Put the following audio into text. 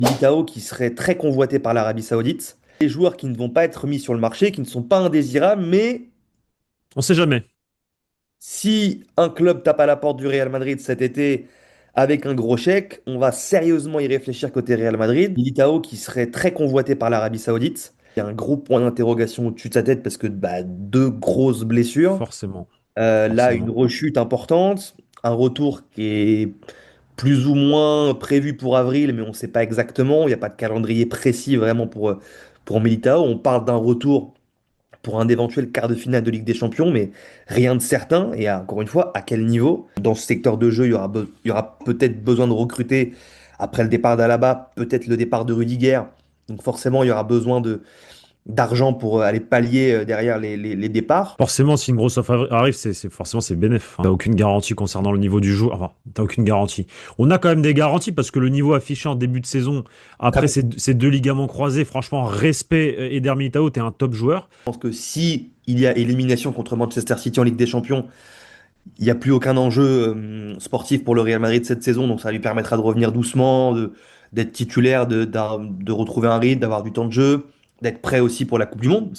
Militao qui serait très convoité par l'Arabie Saoudite. Des joueurs qui ne vont pas être mis sur le marché, qui ne sont pas indésirables, mais On sait jamais. si un club tape à la porte du Real Madrid cet été avec un gros chèque, on va sérieusement y réfléchir côté Real Madrid. Militao qui serait très convoité par l'Arabie Saoudite. Il y a un gros point d'interrogation au-dessus de sa tête parce que deux grosses blessures. Forcément. Là, une Forcément. rechute importante, un retour qui est plus ou moins prévu pour avril, mais on ne sait pas exactement. Il n'y a pas de calendrier précis vraiment pour Militao. On parle d'un retour pour un éventuel quart de finale de Ligue des Champions, mais rien de certain. Et encore une fois, à quel niveau? Dans ce secteur de jeu, il y aura peut-être besoin de recruter après le départ d'Alaba, peut-être le départ de Rudiger. Donc forcément, il y aura besoin d'argent pour aller pallier derrière les départs. Forcément, si une grosse offre arrive, forcément c'est bénéf. T'as aucune garantie concernant le niveau du joueur. Enfin, t'as aucune garantie. On a quand même des garanties parce que le niveau affiché en début de saison, après Après, ces deux ligaments croisés, franchement, respect Eder Militao, t'es un top joueur. je pense que si il y a élimination contre Manchester City en Ligue des Champions, il n'y a plus aucun enjeu sportif pour le Real Madrid cette saison, donc ça lui permettra de revenir doucement, d'être titulaire, de retrouver un rythme, d'avoir du temps de jeu, d'être prêt aussi pour la Coupe du Monde.